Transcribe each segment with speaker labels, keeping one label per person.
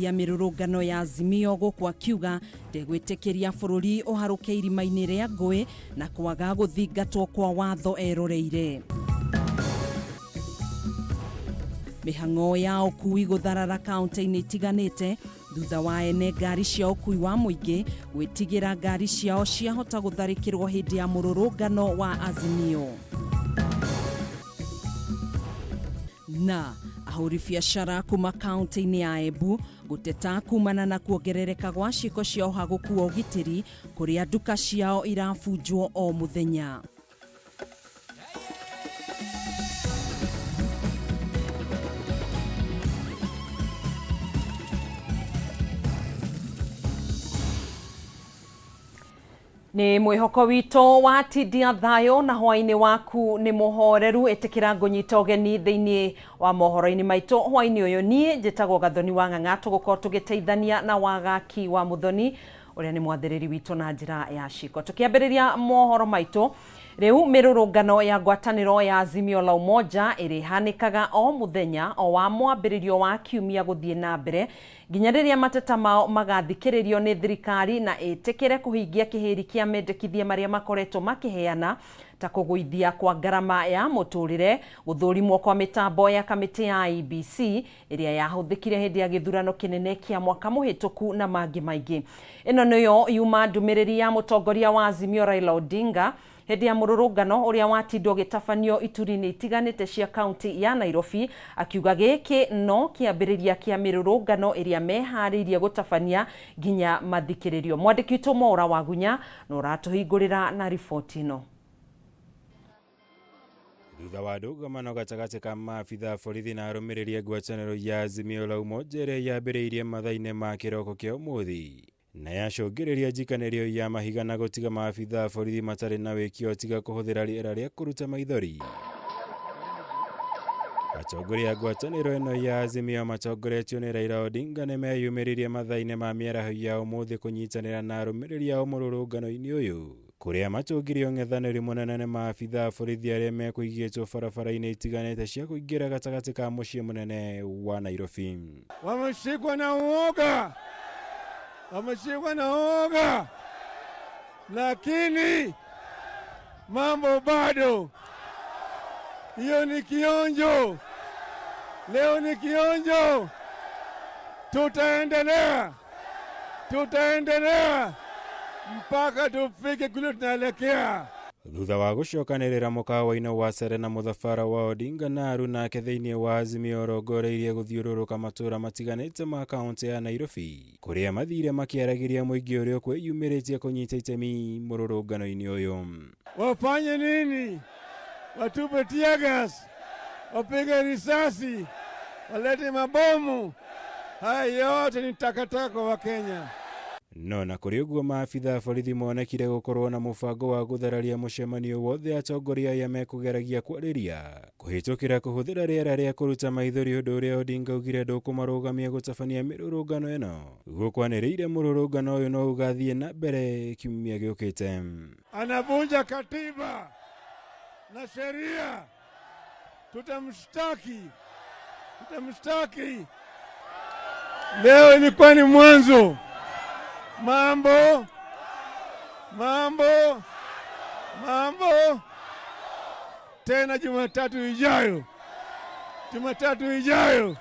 Speaker 1: ya mirurungano ya Azimio gukwa kiuga ndegwitikiria bururi uharuke irima-ini ria ngui na kwaga guthingatwo kwa watho eroreire. Mihang'o ya ukui gutharara kaunti-ini itiganite thutha wa ene ngari cia ukui wa muingi gwitigira ngari ciao ciahota gutharikirwo hindi ya mururungano wa Azimio. Na ahuri biacara kuma kaunti-ini ya Embu guteta kumana na kuongerereka gwa ciiko cia uhaguku wa ugitiri kuria duka ciao irabunjwo o muthenya. Ni mwihoko wito wa tidia thayo na hwaini waku ni muhoreru etikira ngunyita ogeni thiini wa mohoro-ini maito hwaini uyu nie njitagwo Gathoni wa Ng'ang'a tugukorwo tugiteithania na wagaki wa Muthoni uria ni mwathiriri wito na njira ya ciko. Tukiambiriria mohoro maito riu mirurungano ya ngwataniro ya Azimio la Umoja irihanikaga o muthenya o wa mwambiririo wa kiumia guthie na mbere nginya riria mateta mao magathikiririo ni thirikari na itikire kuhingia kihiri kia mendekithia maria makoretwo makiheana ta kuguithia kwa garama ya muturire, guthurimwo kwa mitambo ya kamiti ya IEBC iria yahuthikire hindi ya githurano kinene kia mwaka muhituku na mangi maingi. Ino niyo yuma ndumiriri ya mutongoria wa Azimio Raila Odinga hindi ya mururungano uria watindwo gitafanio ituri-ini itiganite cia kaunti ya Nairobi akiuga giki no kiambiriria kia mirurungano iria mehariirie gutafania nginya mathikiririo. Mwandiki witũ Mohoro wa Gunya no uratuhingurira na riboti ino.
Speaker 2: Thutha wa ndũgamo gatagatĩ ka maabitha borithi na arũmĩrĩri a ngwatanĩro ya Azimio la Umoja ĩrĩa yambĩrĩirie mathaa-inĩ ma kĩroko kĩa ũmũthĩ na yacũngĩrĩria njikanĩrio ya mahiga na gũtiga maabitha borithi matarĩ na wĩkio tiga kũhũthĩra rĩera rĩa kũruta maithori. Atongoria a ngwatanĩro ĩno ya Azimio matongoretio nĩ Raila Odinga nĩ meyumĩririe mathaa-inĩ ma mĩaraho ya ũmũthĩ kũnyitanĩra na arũmĩrĩri ao mũrũrũngano-inĩ ũyũ kuria matũngirio ng'ethanĩri mũnene nĩ maabitha borithi arĩa mekũigĩtwo barabara-inĩ itiganĩte cia kũingĩra gatagatĩ ka mũciĩ mũnene wa Nairobi.
Speaker 3: Wameshikwa na uoga, wameshikwa na uoga, lakini mambo bado. Hiyo ni kionjo, leo ni kionjo. Tutaendelea mpaka tufike kule tunaelekea.
Speaker 2: Thutha wa gũcokanĩrĩra mũkawa-inĩ wa Serena mũthabara wa Odinga na arunake thĩinĩ wa Azimio rongoreirie gũthiũrũrũka matũra matiganĩte ma kaunti ya Nairobi kuria mathire makiaragĩria mũingĩ ũrĩa kwĩyumĩrĩtie kũnyita itemi mũrũrũngano-inĩ ũyũ.
Speaker 3: Wafanye nini? Watupe tear gas, wapige risasi, walete mabomu. Haya yote ni takataka wa Kenya.
Speaker 2: No na kuri uguo maabitha borithi monekire gukorwo na mũbango wa guthararia mũcemanio wothe atongoria aya mekũgeragia kwarĩria kũhĩtũkĩra kũhũthĩra rĩera rĩa kũruta maithori, ũndũ ũrĩa Odinga augire ndũkũmarũgamia gũtabania mĩrũrũngano ĩno gũkwanĩrĩire mũrũrũngano ũyũ no ũgathiĩ na mbere kiumia gĩũkĩte.
Speaker 3: Anavunja katiba na sheria, tutamshtaki. Leo ilikuwa ni mwanzo. Mambo tena Jumatatu ijayo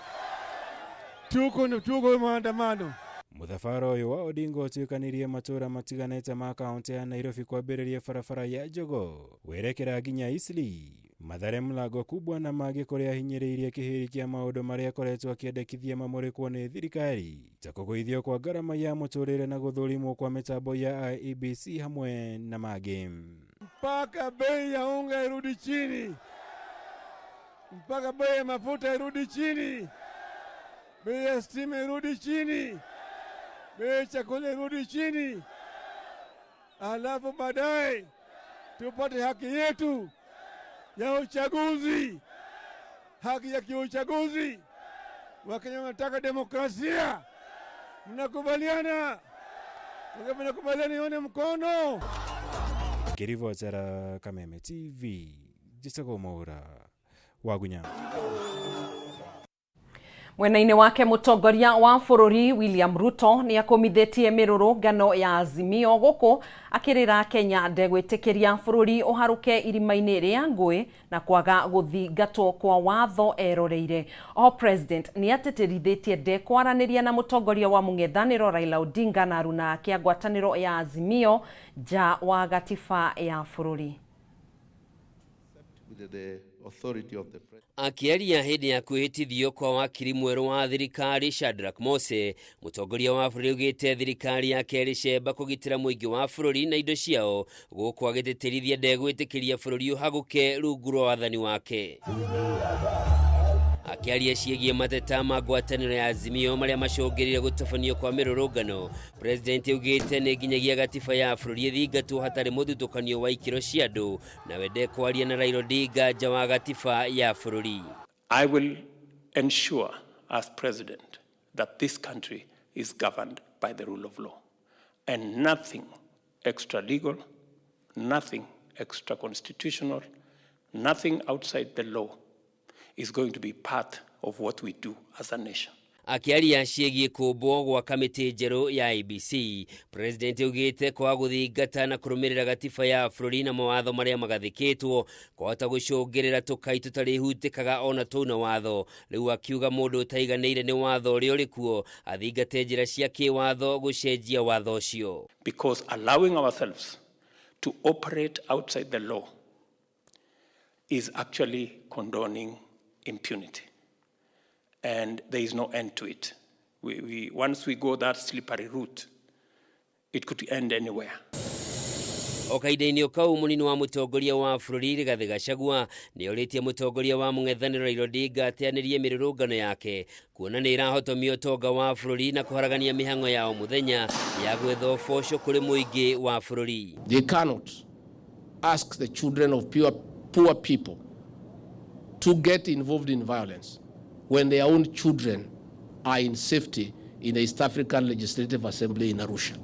Speaker 3: tuko maandamano.
Speaker 2: Mũthabara ũyũ wa Odinga ũtuĩkanĩirie matũra matiganĩte ma kaunti ya Nairobi kwambĩrĩria barabara ya Jogo werekera nginya Eastleigh, Mathare, Mlango Kubwa na mangĩ kũrĩa ahinyĩrĩirie kĩhĩri kĩa maũndũ marĩa akoretwo akĩendekithia mamũrĩkwo nĩ thirikari ta kũgũithio kwa garama ya mũtũrĩre na gũthũrimwo kwa mitambo ya IEBC hamwe na mangĩ.
Speaker 3: Mpaka bei ya unga irudi chini, mpaka bei ya mafuta irudi chini, bei ya stima irudi chini, bei ya chakula irudi chini, alafu baadaye tupate haki yetu ya uchaguzi, haki ya kiuchaguzi. Wakenya wanataka demokrasia. Mnakubaliana? Mnakubaliana, nione mkono.
Speaker 2: Kirivotera Kameme TV, njitagwo Mohoro wa Gunya.
Speaker 1: Mwena-inĩ wake mũtongoria wa bũrũri William Ruto nĩ akomithitie mĩrũrũngano ya Azimio gũkũ akĩrĩra Kenya ndegwĩtĩkĩria bũrũri ũharũke irima-inĩ rĩa ngũĩ na kwaga gũthingatwo kwa watho eroreire. O president nĩ atĩtĩrithĩtie ndekwaranĩria na mũtongoria wa mũng'ethanĩro Raila Odinga na aruna ake a ngwatanĩro ya Azimio nja wa gatiba ya bũrũri.
Speaker 4: Akiaria hĩndĩ ya kwĩhĩtithio kwa wakiri mwerũ wa thirikari Shadrack Mose, mũtongoria wa bũrũri augĩte thirikari yake ĩrĩcemba kũgitĩra mũingĩ wa bũrũri na indo ciao, gũkũ agĩtĩtĩrithia ndegwĩtĩkĩria bũrũri ũhagũke rungu rwa wathani wake. Akiaria ciĩgiĩ mateta ma ngwatanĩro ya Azimio marĩa macũngĩrĩire gũtabanio kwa mĩrũrũngano, president augĩte nĩ nginyagia gatiba ya bũrũri ĩthingatwo hatarĩ mũthutũkanio wa ikĩro cia andũ, na wende kwaria na Raila Odinga nja wa gatiba ya bũrũri.
Speaker 5: I will ensure as president that this country is governed by the rule of law and nothing extra legal, nothing extra constitutional, nothing outside the law is going to be part of what we do as a nation.
Speaker 4: Akiaria ciĩgiĩ kũmbwo gwa kamĩtĩ njerũ ya IEBC, president augĩte kwa gũthingata na kũrũmĩrĩra gatiba ya bũrũri na mawatho marĩa magathĩkĩtwo kwahota gũcũngĩrĩra tũkai tũtarĩ hutĩkaga ona tũuna watho. Rĩu akiuga mũndũ ũtaiganĩire nĩ watho ũrĩa ũrĩ kuo athingate njĩra cia kĩwatho gũcenjia watho ũcio.
Speaker 5: Because allowing ourselves to operate outside the law is actually condoning impunity, and there is no end to it. Once we go that slippery route, it could end anywhere.
Speaker 4: Okaida-inĩ ũkau mũnini wa mũtongoria wa bũrũri Rigathĩ Gachagua nĩ orĩtie mũtongoria wa mũng'ethanĩro Raila Odinga ateanĩrie mĩrũrũngano yake kuona nĩ ĩrahotomia ũtonga wa bũrũri na kũharagania mĩhang'o ya o mũthenya ya gwetha ũboco kũrĩ mũingĩ wa bũrũri.
Speaker 6: They cannot ask the children of poor people to get involved in violence when their own children are in safety in the East African Legislative Assembly in Arusha.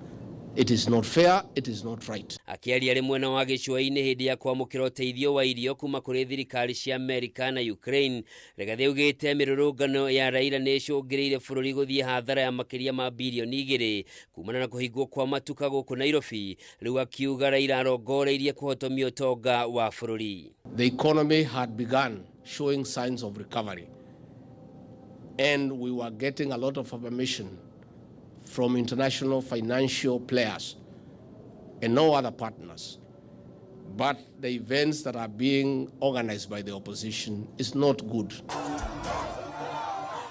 Speaker 6: It is not fair, it is not right.
Speaker 4: Akiaria arĩ mwena wa gĩcũa-inĩ hĩndĩ ya kwamũkĩra ũteithio wa irio kuma kũrĩ thirikari cia Amerika na Ukraine, Rigathĩ augĩte mĩrũrũngano ya Raila nĩ ĩcũngĩrĩire bũrũri gũthiĩ hathara ya makĩria ma bilioni 2 kumana na kũhingwo kwa matuka gũkũ Nairobi. Rĩu akiuga Raila arongoreirie kũhotomia ũtonga wa bũrũri.
Speaker 6: The economy had begun showing signs of recovery, and we were getting a lot of affirmation from international financial players and no other partners. But the events that are being organized by the opposition is not good.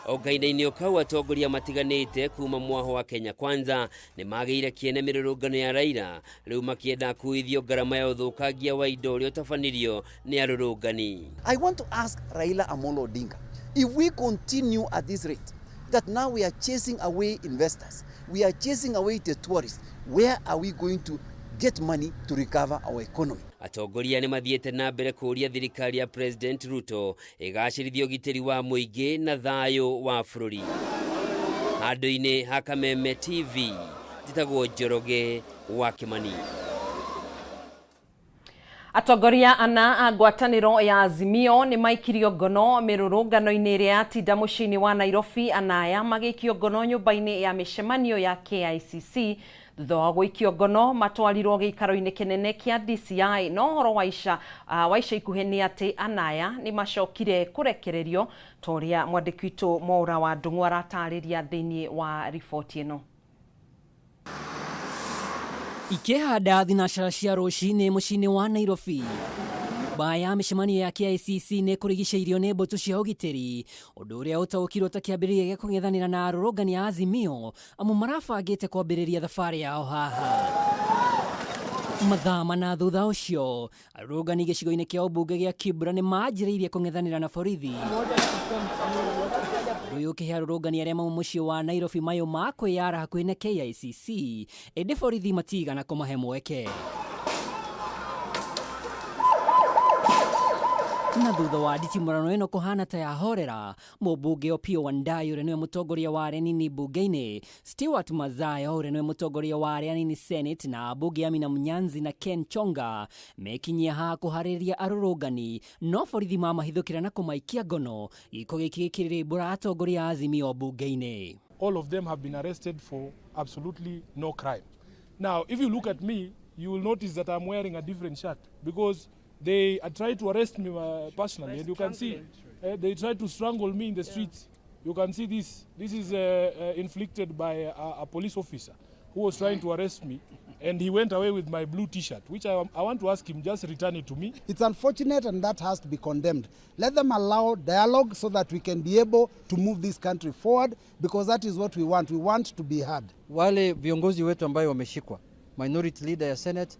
Speaker 4: Okaida-inĩ ũkau atongoria matiganĩte kuma mwaho wa Kenya Kwanza nĩ magĩire kĩene mĩrũrũngano ya Raila, rĩu makĩenda kuithio ngarama ya ũthũkangia wa indo ũrĩa ũtabanirio nĩ arũrũngani.
Speaker 7: I want to ask Raila Amolo Odinga, if we continue at this rate, that now we are chasing away investors, we are chasing away the tourists, where are we going to get money to recover our economy?
Speaker 4: Atongoria nĩ mathiĩte na mbere kũria thirikari ya President Ruto ĩgacĩrithia ũgitĩri wa mũingĩ na thayũ wa bũrũri. Handũ-inĩ ha Kameme TV, njĩtagwo Njoroge wa Kimani.
Speaker 1: Atongoria ana a ngwatanĩro ya Azimio nĩ maikirio ngono mĩrũrũngano-inĩ ĩrĩa yatinda mũciĩ-inĩ wa Nairobi, anaya magĩikio ngono nyũmba-inĩ ya mĩcemanio ya KICC thutha wa gũikio ngono matwarirwo gĩikaro-inĩ kĩnene kĩa DCI. No ũhoro wa ica ikuhĩ nĩ atĩ anaya nĩ macokire kũrekererio ta ũrĩa mwandĩki witũ Mohoro wa Ndung'u aratarĩria thĩinĩ wa riboti ĩno.
Speaker 8: Ikĩhanda thinacara cia rũcinĩ mũciĩ-inĩ wa Nairobi, nyũmba ya mĩcemanio ya KICC nĩ kũrigicĩirio nĩ mbũtũ cia ũgitĩri, ũndũ ũrĩa ũtaũkirwo ta kĩambĩrĩria gĩa kũng'ethanĩra na arũrũngani a Azimio amu marabangĩte kwambĩrĩria thabarĩ yao haha. Mathaa mana thutha ũcio, arũrũngani gĩcigo-inĩ kĩa ũmbunge gĩa Kibra nĩ manjĩrĩirie kũng'ethanĩra na borithi, ũyũ ũkĩhe arũrũngani arĩa mauma mũciĩ wa Nairobi mayũ ma kwĩyara hakuhĩ na KICC, ĩndĩ borithi matigana kũmahe mweke. Na thutha wa nditimũrano ĩno kũhana ta yahorera, mũmbunge Opiyo Wandayi ũrĩa nĩwe mũtongoria wa arĩa anini mbunge-inĩ, Stewart Mathaya ũrĩa nĩwe mũtongoria wa arĩa anini Senate, na ambunge Amina Munyanzi na Ken Chonga mekinyia haha kũharĩria arũrũngani, no borithi mamahithũkĩra na kũmaikia ngono gĩko gĩkĩ gĩkĩrĩmbũra atongoria Azimio mbunge-inĩ.
Speaker 9: All of them have been arrested for absolutely no crime. Now, if you look at me, you will notice that I'm wearing a different shirt because they tried to arrest me personally, and you can see they tried to strangle me in the streets. You can see this. This is inflicted by a police officer who was trying to arrest me, and he went away with my blue T-shirt, which I want to ask him, just return it to me.
Speaker 10: It's unfortunate, and that has to be condemned. Let them allow dialogue so that we can be able to move this country forward, because that is what we want. We want to be heard.
Speaker 11: Wale viongozi wetu ambao wameshikwa, minority leader ya Senate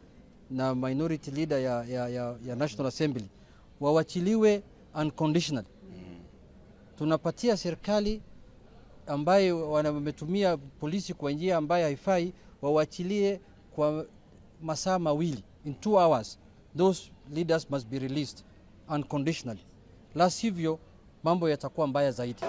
Speaker 11: na minority leader ya National Assembly, wawachiliwe unconditional. Tunapatia serikali ambayo wametumia polisi kwa njia ambayo haifai, wawachilie kwa masaa mawili, in 2 hours. Those leaders must be released unconditionally. La sivyo mambo yatakuwa mbaya zaidi.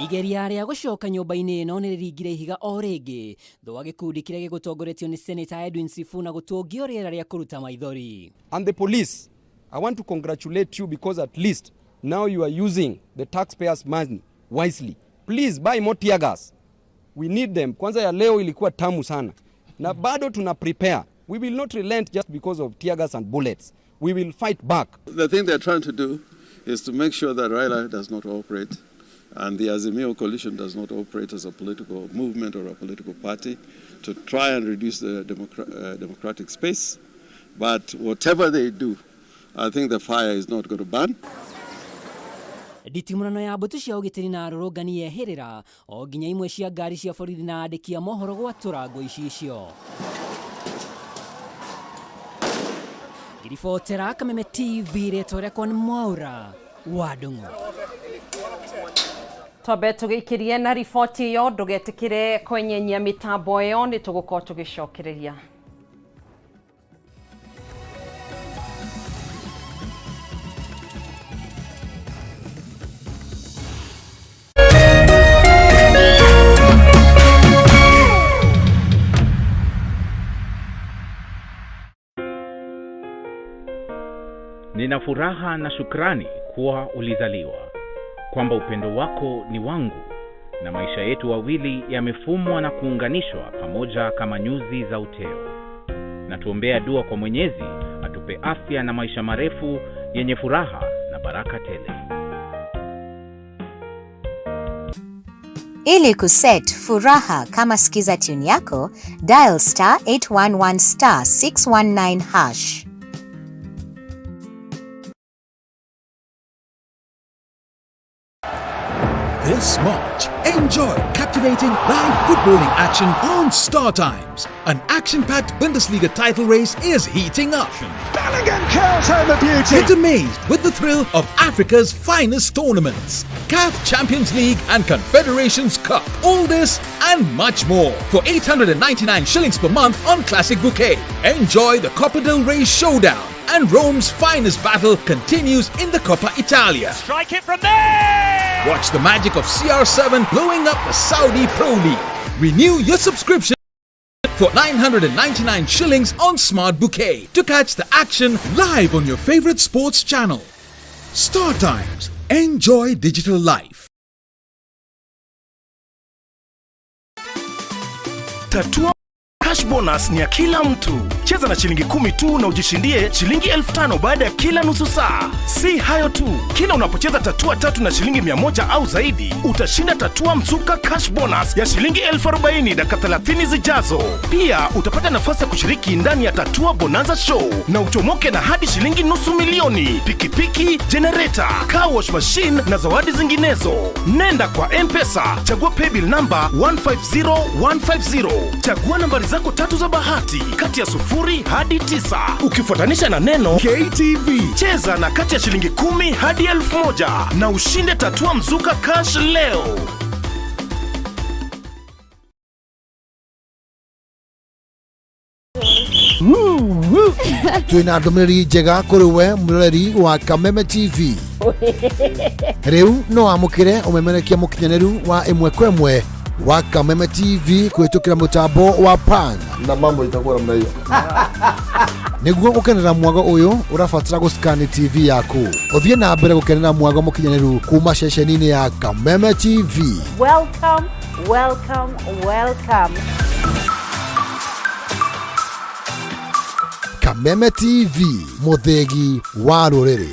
Speaker 8: Igeria rĩa gũcoka nyũmba-inĩ ĩno nĩ rĩringire ihiga o rĩngĩ, thũa gĩkundi kĩrĩa gĩgũtongoretio nĩ Senator Edwin Sifuna gũtũngio rĩera rĩa kũruta maithori.
Speaker 12: And the police, I want to congratulate you because at least now you are using the taxpayers' money wisely. Please buy more tear gas. We need them. Kwanza ya leo ilikuwa tamu sana. Na bado tuna prepare. We will not relent just because of tear gas and bullets. We will fight back.
Speaker 13: The thing they're trying to do is to make sure that Raila does not operate and the Azimio coalition does not operate as a political movement or a political party, to try and reduce the democratic space. But whatever they do, I think the fire is not going to burn.
Speaker 8: Nditimũrano ya mbũtũ cia ũgitĩri na arũrũngani yehĩrĩra o nginya imwe cia ngari cia borithi na andĩki a mohoro gwatũra ngũ icio. Ngiribotera Kameme TV rĩtwa rĩakwa nĩ Mwaura wa Ndung'u.
Speaker 1: Twambe tũgĩikĩrie na riboti ĩyo, ndũgetĩkĩre kwenyenyia mĩtambo ĩyo, nĩ tũgũkorwo tũgĩcokereria.
Speaker 14: Nina furaha na shukrani kuwa ulizaliwa, kwamba upendo wako ni wangu, na maisha yetu wawili yamefumwa na kuunganishwa pamoja kama nyuzi za uteo. Na tuombea dua kwa Mwenyezi atupe afya na maisha marefu yenye furaha na baraka tele.
Speaker 15: Ili kuset furaha kama sikiza tune yako, dial *811 *619#.
Speaker 16: This March, enjoy captivating live footballing action on Star Times. An action-packed Bundesliga title race is heating up.
Speaker 17: Bellingham curls home a beauty.
Speaker 16: Get amazed with the thrill of Africa's finest tournaments. CAF Champions League and Confederations Cup. All this and much more for 899 shillings per month on Classic Bouquet. Enjoy the Copa del Rey showdown. And Rome's finest battle continues in the Coppa Italia.
Speaker 17: Strike it from there!
Speaker 16: Watch the magic of CR7 blowing up the Saudi Pro League. Renew your subscription for 999 shillings on Smart Bouquet to catch the action live on your favorite sports channel. Star Times. Enjoy digital life.
Speaker 18: Tatua Cash bonus ni ya kila mtu. Cheza na shilingi 10 tu na ujishindie shilingi 5,000 baada ya kila nusu saa. Si hayo tu, kila unapocheza tatua 3 na shilingi 100 au zaidi, utashinda tatua msuka cash bonus ya shilingi 40,000 dakika 30 zijazo. Pia utapata nafasi ya kushiriki ndani ya tatua bonanza show na uchomoke na hadi shilingi $200,000, pikipiki, generator, car wash machine na zawadi zinginezo. Nenda kwa M-Pesa, chagua paybill number 150150. Chagua nambari zako 3 za bahati kati ya 0 hadi 9 ukifuatanisha na neno KTV. Cheza na kati ya shilingi 10 hadi 1,000 na ushinde tatua mzuka cash leo.
Speaker 19: Twina ndumiriri njega kuri we muroreri wa Kameme TV. Riu no amukire umemerekia mukinyaneru wa imwe kwa imwe wa Kameme TV kuhitukira mutambo wa pan
Speaker 20: na mambo itakuwa namna hiyo.
Speaker 19: Niguo gukenera mwago uyu urafatira guskani TV yaku. Uthie na mbere gukenera mwago mukinyaneru kuma ceceni-ini ya Kameme TV.
Speaker 21: Welcome, welcome, welcome.
Speaker 19: Kameme TV, muthegi wa ruriri.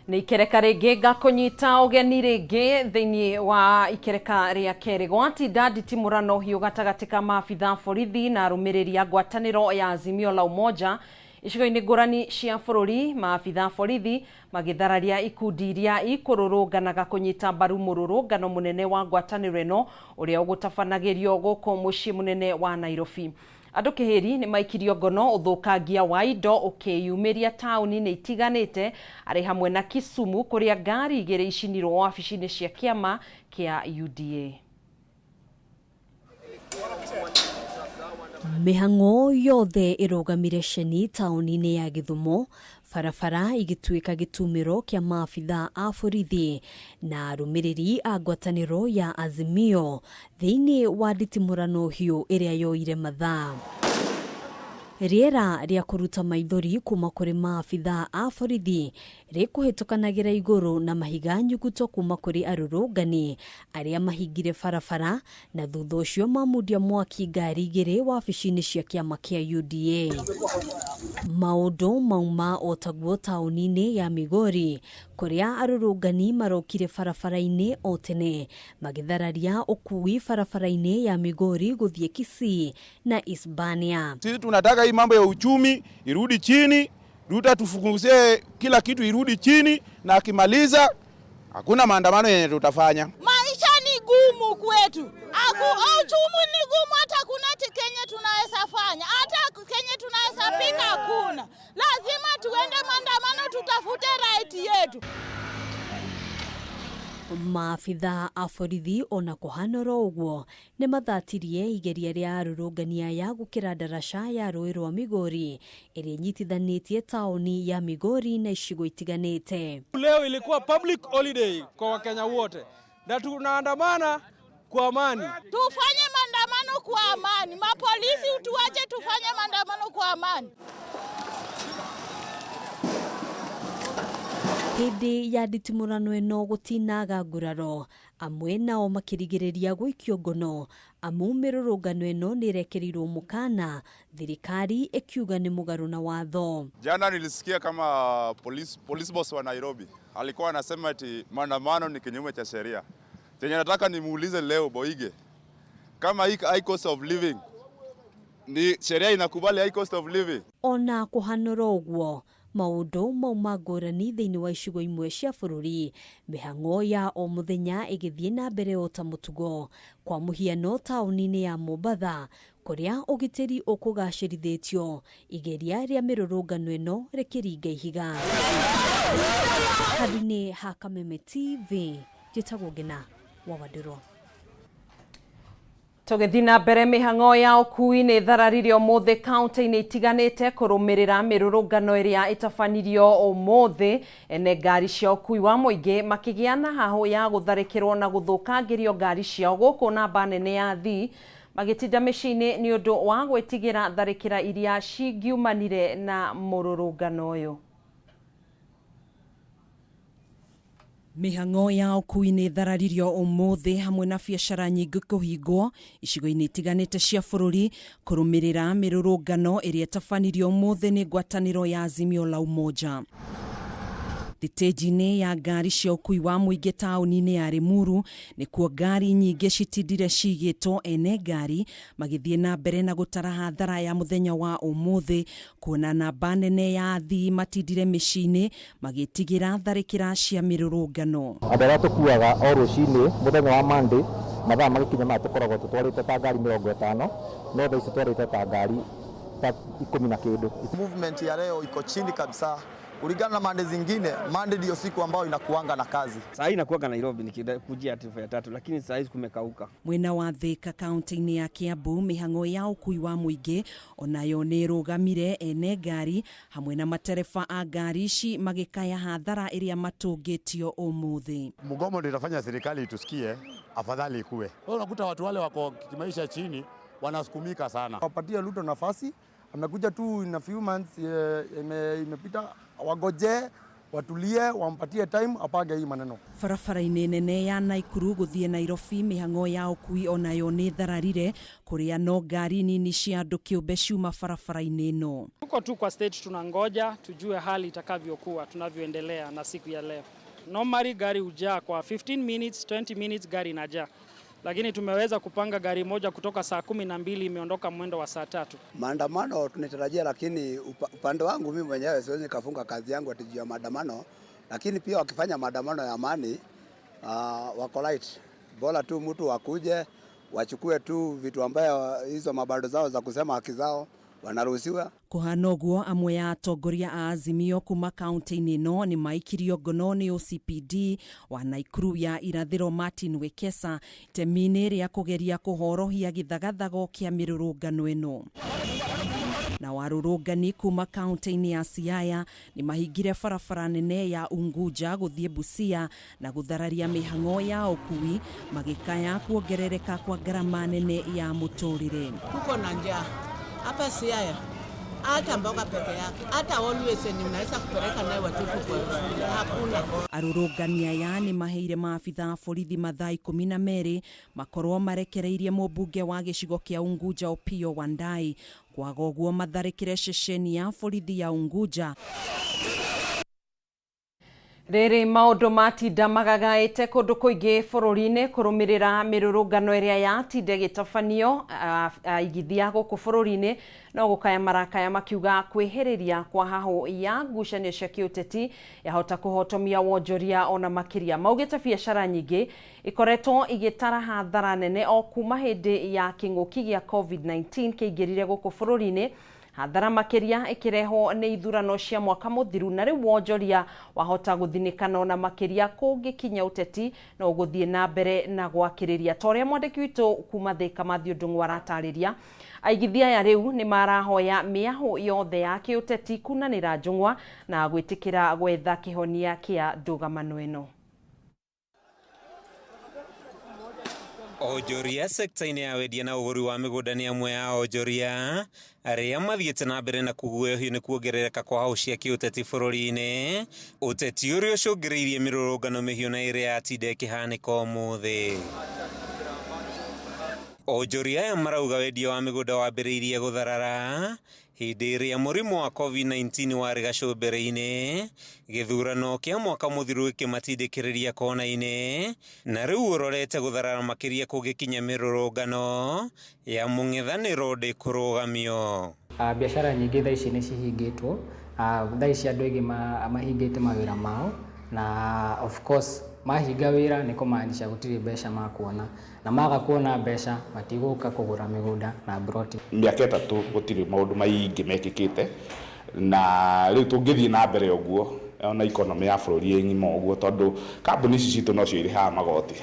Speaker 1: Nĩ ikereka rĩngĩ ngakũnyita ũgeni rĩngĩ thĩinĩ wa ikereka rĩa kerĩ gwatinda nditimũrano hiũ gatagatĩ ka maabitha borithi na arũmĩrĩri a ngwatanĩro ya Azimio la Umoja icigo-inĩ ngũrani cia bũrũri. Maabitha borithi magĩthararia ikundi iria ikũrũrũnganaga kũnyita mbaru mũrũrũngano mũnene wa ngwatanĩro ĩno ũrĩa ũgũtabanagĩrio gũkũ mũciĩ mũnene wa Nairobi. Andũ kĩhĩri nĩ maikirio ngono ũthũkangia wa indo ũkĩyumĩria taũni-inĩ itiganĩte arĩ hamwe na Kisumu kũrĩa ngari igĩrĩ icinirwo wabici-inĩ cia kĩama kĩa UDA.
Speaker 22: Mĩhang'o yothe ĩrũgamire ceni taũni-inĩ ya Gĩthumo, barabara igĩtuĩka gĩtumĩro kĩa maabitha a borithi na arũmĩrĩri a ngwatanĩro ya Azimio thĩinĩ wa nditimũrano hiũ ĩrĩa yoire mathaa. Rĩera rĩa kũruta maithori kuma kũrĩ maabitha a borithi rĩkũhĩtũkanagĩra igũrũ na mahiga nyuguto kuma kũrĩ arũrũngani arĩa mahingire barabara na thutha ũcio mamundia mwaki ngari igĩrĩ wabici-inĩ cia kĩama kĩa UDA. Maũndũ mauma o taguo taũni-inĩ ya Migori kũrĩa arũrũngani marokire barabara-inĩ o tene magĩthararia ũkui barabara-inĩ ya Migori gũthiĩ Kisii na Hispania.
Speaker 23: Sisi tunataka hii mambo ya uchumi irudi chini, Ruta tufunguzie kila kitu irudi chini, na akimaliza hakuna maandamano yenye tutafanya.
Speaker 24: Maisha ni gumu kwetu. Uchumi ni gumu, hata kuna Kenya tunaweza fanya. Hata Kenya tunaweza pika hakuna. Lazima tuende maandamano tutafute right yetu.
Speaker 22: Maabitha a borithi ona kũhanora ũguo nĩ mathatirie igeria rĩa arũrũngania ya gũkĩra ndaraca ya rũĩ rwa Migori ĩrĩa nyitithanĩtie taũni ya Migori na icigo itiganĩte.
Speaker 25: Leo ilikuwa public holiday kwa Wakenya wote na tunaandamana kwa amani.
Speaker 24: Tufanye maandamano kwa amani. Mapolisi utuache tufanye maandamano kwa amani.
Speaker 22: Hĩndĩ ya nditimũrano ĩno gũtinaga nguraro, amwe nao makĩrigĩrĩria gũikio ngono, amu mĩrũrũngano ĩno nĩ ĩrekerirwo mũkana, thirikari ikiuga nĩ mũgarũ na watho.
Speaker 23: Jana nilisikia kama police boss wa Nairobi alikuwa anasema eti maandamano ni kinyume cha sheria. Chenye nataka nimuulize leo Boige, kama high cost of living ni sheria inakubali high cost of living?
Speaker 22: Ona kũhanora ũguo maũndũ mauma ngũrani thĩinĩ wa icigo imwe cia bũrũri, mĩhang'o ya o mũthenya ĩgĩthiĩ na mbere o ta mũtugo. Kwa mũhiano taũni-inĩ ya Mombatha kũrĩa ũgitĩri ũkũgacĩrithĩtio, igeria rĩa mĩrũrũngano ĩno rĩkĩringa ihiga. Handũ-inĩ ha Kameme TV, njĩtagwo Ngina wa Wadĩro.
Speaker 1: Tũgĩthiĩ na mbere mĩhang'o ya ũkui nĩ thararirie ũmũthĩ kaunti-inĩ itiganĩte kũrũmĩrĩra mĩrũrũngano ĩrĩa ĩtabanirio ũmũthĩ, ene ngari cia ũkui wa mũingĩ makĩgĩa na hahũ ya gũtharĩkĩrwo na gũthũkangĩrio ngari ciao gũkũ namba nene ya Thii, magĩtinda mĩciĩ-inĩ nĩ ũndũ wa gwĩtigĩra tharĩkĩra iria cingiumanire na mũrũrũngano ũyũ. Mĩhang'o ya ũkui nĩ thararirio ũmũthĩ hamwe na biacara nyingĩ kũhingwo icigo-inĩ itiganĩte cia bũrũri kũrũmĩrĩra mĩrũrũngano ĩrĩa ĩtabanirio ũmũthĩ nĩ ngwatanĩro ya Azimio la Umoja. Thitĩnji-inĩ ya ngari cia ũkui wa mũingĩ taũni-inĩ ya Limuru nĩkuo ngari nyingĩ citindire cigĩtwo ene ngari magĩthiĩ na mbere na gũtara hathara ya mũthenya wa ũmũthĩ, kuona namba nene ya athii matindire mĩciĩ-inĩ magĩtigĩra tharĩkĩra cia mĩrũrũngano.
Speaker 26: Andũ arĩa tũkuaga o rũcinĩ mũthenya wa Monday mathaa magĩkinya tũkoragwo tũtwarĩte ta ngari 50, no thaa ici twarĩte ta ngari ta 10 na kitu.
Speaker 2: Movement ya leo iko chini kabisa. Kulingana na mande zingine, mande ndio siku ambayo inakuanga na kazi.
Speaker 12: Sasa inakuanga Nairobi nikikuja taifa ya tatu, lakini sasa hizi kumekauka.
Speaker 1: Mwena wa Thika kaunti-inĩ ya Kiambu mihango ya ukui wa muingi onayo nĩ rũgamire ene ngari hamwe na matereba a ngari ici magikaya hathara iria matungĩtio umuthi.
Speaker 3: Mgomo ndio itafanya serikali itusikie, afadhali ikue. Unakuta watu wale wako kimaisha chini wanasukumika sana.
Speaker 2: Wapatie Ruto nafasi, amekuja tu in a few months imepita, wagoje watulie, wampatie time apage hii maneno.
Speaker 1: Barabara-inĩ nene ya Naikuru guthie Nairobi mihango ya ukui onayo nĩ thararire kuria no ngari nini cia andũ kĩũmbe ciuma barabara-inĩ ĩno.
Speaker 5: Tuko tu kwa stage tunangoja tujue hali itakavyokuwa tunavyoendelea na siku ya leo. Normally gari hujaa kwa 15 minutes, 20 minutes gari inajaa. Lakini tumeweza kupanga gari moja kutoka saa 12 imeondoka mwendo wa saa 3.
Speaker 2: Maandamano tunatarajia, lakini upande wangu mimi mwenyewe siwezi kafunga kazi yangu atijia maandamano, lakini pia wakifanya maandamano ya amani wako right. Bora tu mtu wakuje wachukue tu vitu ambayo hizo mabado zao za kusema haki zao wanaruhusiwa.
Speaker 1: Kuhana ũguo amwe ya atongoria a Azimio kuma kaunti-inĩ ĩno nĩ maikirio ngono nĩ OCPD wa Naikuru ya irathĩro Martin Wekesa itemi-inĩ rĩa kũgeria kũhorohia gĩthagathago kĩa mĩrũrũngano ĩno. Na warũrũngani kuma kaunti-inĩ ya Siaya nĩ mahingire barabara nene ya Unguja gũthiĩ Busia na gũthararia mĩhang'o ya ũkui magĩkaya kuongerereka kwa ngarama nene ya mũtũrĩre.
Speaker 6: Tuko na njaa hapa Siaya, hata mboga peke yake, hata always ni mnaweza kupeleka naye watoto kwa shule, hakuna.
Speaker 1: Arũrũngani aya nĩ maheire maabitha a borithi mathaa 12 makorwo marekereirie mũmbunge wa gĩcigo kĩa Unguja Opiyo Wandayi kwaga ũguo matharĩkĩre ceceni ya borithi ya Unguja. Rĩrĩ maũndũ matinda magagaĩte kũndũ kũingĩ bũrũri-inĩ kũrũmĩrĩra mĩrũrũngano ĩrĩa yatinda gĩtabanio aigithia gũkũ bũrũri-inĩ no gũkaya marakaya makiuga kwĩhĩrĩria kwa hahũ ya ngucanio cia kĩũteti yahota kũhotomia wonjoria ona makĩria. Maugĩte biacara nyingĩ ikoretwo igĩtara hathara nene o kuma hĩndĩ ya kĩng'ũki gĩa COVID-19 kĩingĩrire gũkũ bũrũri-inĩ, hathara makĩria ikirehwo nĩ ithurano cia mwaka mũthiru na rĩu wonjoria wahota gũthinĩkana na makĩria kũngĩkinya ũteti no gũthiĩ na mbere na gwakĩrĩria. Ta ũrĩa mwandĩki witũ kuma Thika Mathiũ Ndung'u aratarĩria, aigithia aya rĩu nĩ marahoya mĩahũ yothe ya kĩũteti kunanĩra njũng'wa na gwĩtĩkĩra gwetha kĩhonia kĩa ndũgamano ĩno.
Speaker 7: Onjoria sekta-inĩ ya wendia na ũgũri wa mĩgũnda nĩ amwe ya onjoria arĩa mathiĩte na mbere na kuguoyohio nĩ kuongerereka kwa hau cia kĩũteti bũrũri-inĩ, ũteti ũrĩa ũcũngĩrĩirie mĩrũrũngano mĩhiũ na ĩrĩa yatinda ĩkĩhanĩka ũmũthĩ. Onjoria aya marauga wendia wa mĩgũnda wambĩrĩirie gũtharara hĩndĩ ĩrĩa mũrimũ wa COVID-19 warĩ gacũmbĩrĩ-inĩ, gĩthurano kĩa mwaka mũthiru gĩkĩmatindĩkĩrĩria kona-inĩ, na rĩu ũrorete gũtharara makĩria kũngĩkinya mĩrũrũngano ya mũng'ethanĩro ndĩkũrũgamio.
Speaker 20: Biacara nyingĩ thaa ici nĩ cihingĩtwo, thaa ici andũ aingĩ mahingĩte mawĩra mao, na of course mahinga wĩra nĩ kũmaanisha gũtirĩ mbeca makuona, na maga kuona mbeca matigũka kũgũra mĩgũnda na broti.
Speaker 27: Mĩaka 3 gũtirĩ maũndũ maingĩ mekĩkĩte, na rĩu tũngĩthiĩ na mbere ũguo ona ikonomi ya bũrũri ng'ima ũguo, tondũ kambuni ici citũ nocio irĩhaga magoti.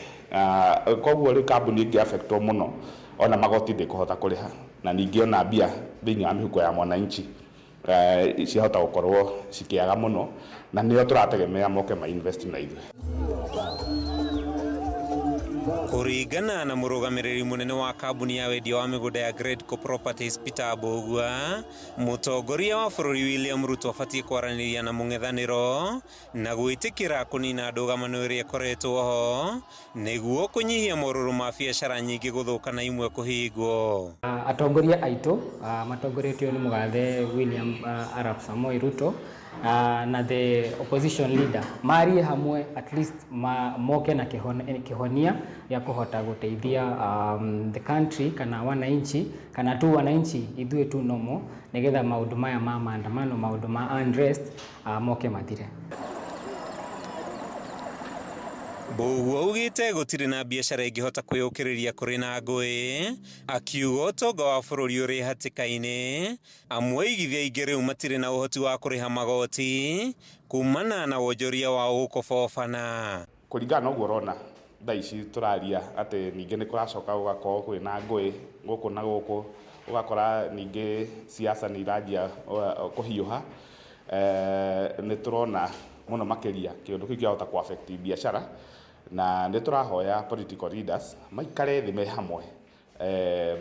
Speaker 27: Koguo rĩu kambuni ĩngĩ affectwo mũno ona magoti ndĩkũhota kũrĩha, na ningĩ ona mbia thĩinĩ wa mĩhuko ya mwananchi cihota gũkorwo cikĩaga mũno, na nĩo tũrategemea moke ma invest na ithuĩ.
Speaker 7: Kũringana na mũrũgamĩrĩri mũnene wa kambuni ya wendia wa mĩgũnda ya Greatco Properties Peter Mbũgua, mũtongoria wa bũrũri William Ruto abatiĩ kwaranĩria na mũng'ethanĩro na gwĩtĩkĩra kũnina ndũgamano ĩrĩa ĩkoretwo ho nĩguo kũnyihia morũrũ ma biacara nyingĩ gũthũka na imwe kũhingwo.
Speaker 20: Atongoria aitũ matongoretio nĩ mũgathe William Arap Samoei Ruto na the opposition leader marie hamwe at least moke na kihonia ya kuhota guteithia the country kana wananchi kana tu wananchi ithuĩ tu nomo nigetha maundu maya ma maandamano maundu ma unrest moke mathire.
Speaker 7: Boguo augite gutiri na biashara ingihota kwiyukiriria kuri na ngui, akiuga utonga wa bururi uri hatikaine, amwe igithia ingi riu matiri na uhoti wa kuriha magoti kumana na wonjoria wa gukobobana.
Speaker 27: Kuringana na uguo urona thaa ici turaria ati ningi ni kuracoka gugakorwo kwina ngui guku na guku, ugakora ningi siasa ni iranjia kuhiuha. Ni turona muno makiria kiundu kiu kiahota ku affect biashara, na ni turahoya political leaders maikare thi me hamwe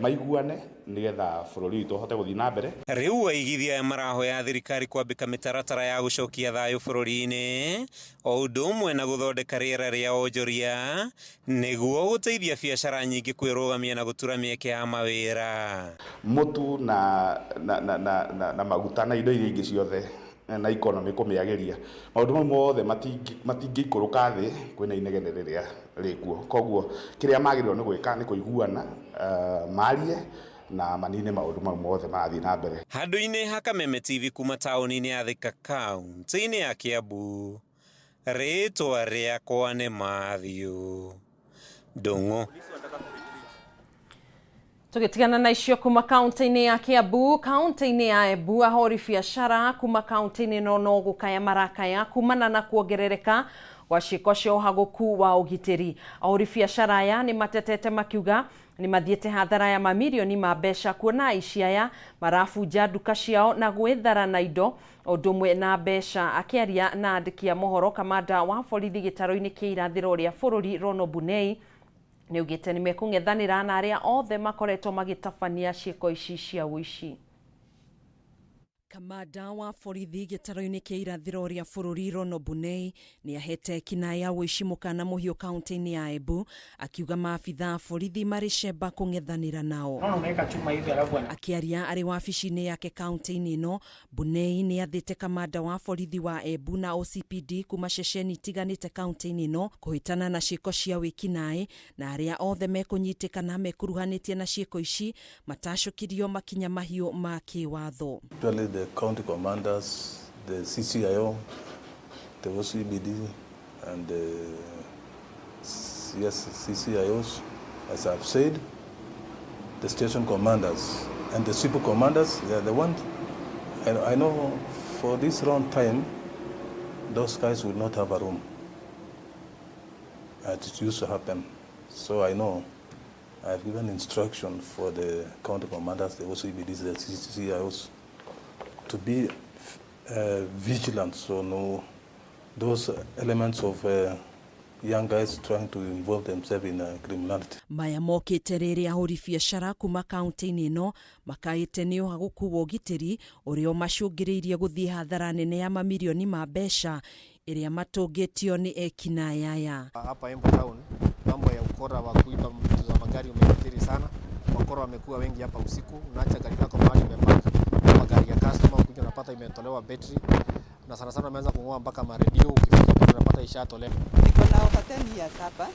Speaker 27: maiguane nigetha bururi witu hote guthii na mbere.
Speaker 7: Riu aigithia marahoya thirikari kwambika mitaratara ya gucokia thayu bururi-ini o undu umwe na guthondeka riera ria wonjoria niguo guteithia biashara nyingi kwirugamia na gutura mieke ya mawira.
Speaker 27: Mutu na maguta na indo iria ingi ciothe na economy kumiagiria maundu mau mothe matingikuruka thi kwina inegene riria rikuo. Koguo kiria magirirwo ni gwika ni kuiguana marie na manine maundu mau mothe marathii na mbere.
Speaker 7: Handu-ini ha Kameme TV kuma tauni-ini ya Thika kaunti-ini ya Kiambu, ritwa riakwa ni Mathiu Ndung'u.
Speaker 1: Tugitigana na icio kuma kaunti-ini ya Kiambu, kaunti-ini ya Embu, ahori biashara kuma kaunti-ini no gukaya marakaya kumana na kuongerereka kwa ciiko cia uhaguku wa ugitiri. Ahori biashara aya ni matetete makiuga ni mathiete hathara ya mamilioni ma mbeca kuona aici aya marafunja duka ciao na gwithara na indo odumwe na mbeca. Akiaria na andiki a Mohoro, kamanda wa borithi gitaro-ini kia irathiro ria bururi Rono Bunei ni ugite ni mekung'ethanira na aria othe makoretwo magitabania ciiko ici cia uici. Kamanda wa borithi gitaro-ini kia irathiro ria bururi Rono Bunei ni ahete kina ya uici mukana muhio kaunti-ini ya Embu, akiuga maabitha borithi mari cemba kung'ethanira nao. Akiaria ari wabici-ini yake kaunti-ini ino, Bunei ni athite kamanda wa borithi wa Embu na OCPD kuma ceceni tiganite kaunti-ini ino kuhitana na ciiko cia wikinai na aria othe mekunyitikana mekuruhanitie na ciiko ici matashukirio makinya mahio ma kiwatho.
Speaker 4: The county commanders, the CCIO, the OCBD, and the CCIOs, as I've said, the station commanders and the super commanders, they are the ones. And I know for this round time, those guys will not have a room. It used to happen. So I know I've given instruction for the county commanders, the OCBDs, the CCIOs, to be vigilant, so no those elements of young guys trying to involve themselves in criminality. Maya
Speaker 1: mokite riri ahori biashara kuma kaunti-ini ino makaite ni uhaguku wa ugitiri urio macungiriirie guthii hathara nene ya mamilioni ma mbeca iria matungitio ni ekina yaya.
Speaker 8: Hapa Embu town mambo ya ukora wa kuiba vitu za magari umekithiri sana. Wakora wamekuwa wengi hapa usiku, unaacha gari lako mahali umepaka, magari ya customer ukija unapata imetolewa battery, na sana sana wameanza kung'oa mpaka maredio, ukifika unapata ishatolewa.
Speaker 9: Niko na over 10 years hapa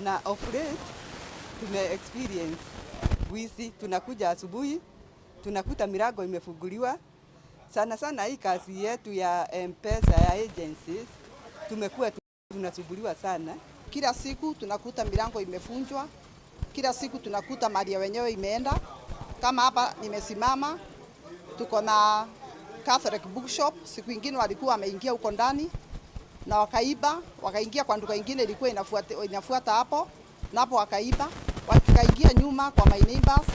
Speaker 9: na of late tume experience wizi. Tunakuja asubuhi tunakuta milango imefunguliwa. Sana sana hii kazi yetu ya M-Pesa ya agencies tumekuwa tunasumbuliwa sana.
Speaker 10: Kila siku tunakuta milango imefunjwa. Kila siku tunakuta mali ya wenyewe imeenda. Kama hapa nimesimama, tuko na Catholic bookshop. Siku ingine walikuwa wameingia huko ndani na wakaiba, wakaingia kwa duka ingine ilikuwa inafuata hapo, na hapo wakaiba, wakaingia nyuma kwa my neighbors,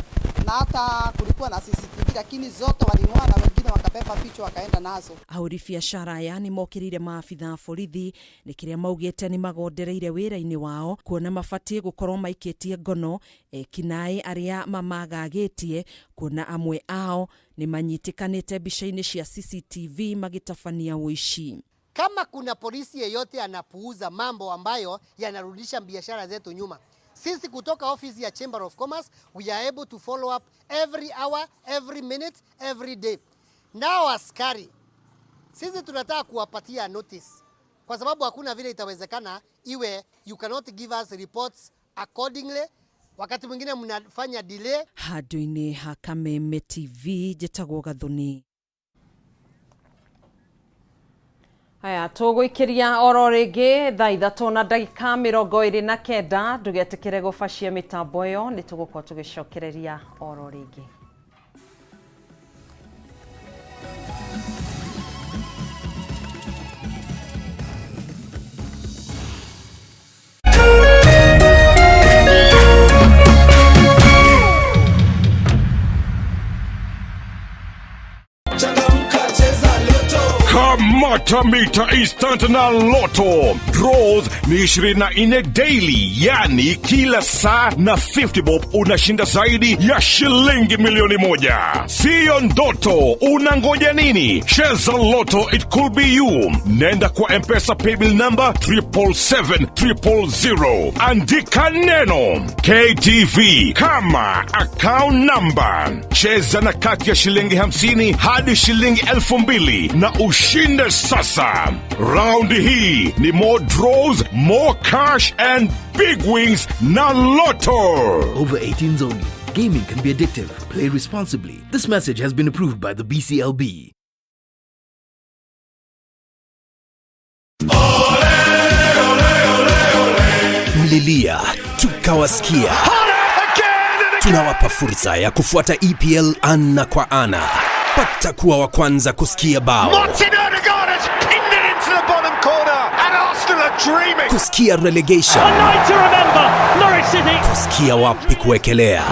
Speaker 10: na hata kulikuwa na CCTV lakini zote walinua na wengine wakapepa picha wakaenda nazo.
Speaker 1: Ahori biashara yani mokirire maabitha borithi ni kiria maugite ni magondereire wira-ini wao kuona mabatie gukorwo maikitie ngono ekinai aria mamagagitie kuona amwe ao ni manyitikanite bica-ini cia CCTV magitabania uici.
Speaker 11: Kama kuna polisi yeyote anapuuza mambo ambayo yanarudisha biashara zetu nyuma, sisi kutoka ofisi ya Chamber of Commerce, we are able to follow up every hour, every minute, every day. Nao askari, sisi tunataka kuwapatia notice, kwa sababu hakuna vile itawezekana iwe you cannot give us reports accordingly. Wakati mwingine mnafanya delay.
Speaker 1: Handu-ini ha Kameme TV, Njĩtagwo Gathoni. Aya tuguikiria oro ringi thaa 3:29 ndugetikire gubacia mitambo yo ni tugukorwo tugicokereria oro ringi.
Speaker 13: Kamata mita instant na Lotto. Draws ni 24 daily, yani kila saa na 50 bob unashinda zaidi ya shilingi milioni 1. Sio ndoto, unangoja nini? Cheza Lotto, it could be you. Nenda kwa M-Pesa paybill number 777-000. Andika neno KTV kama account number. Cheza na kati ya shilingi 50 hadi shilingi 2,000 na ushinde sasa. Round hii ni more draws, more cash and big wings na Lotto.
Speaker 14: Over 18s only. Gaming can be addictive. Play responsibly. This message has been approved by the BCLB.
Speaker 15: Mlilia, tukawasikia. Tunawapa fursa ya kufuata EPL ana kwa ana. Pata kuwa wa kwanza kusikia bao. Kusikia relegation. Kusikia wapi kuekelea.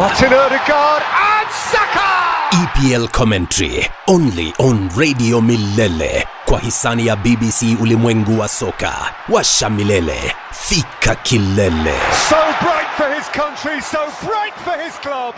Speaker 15: EPL commentary only on Radio Milele kwa hisani ya BBC Ulimwengu wa Soka. Washa milele, fika kilele.
Speaker 16: So bright for his country, so bright for his club.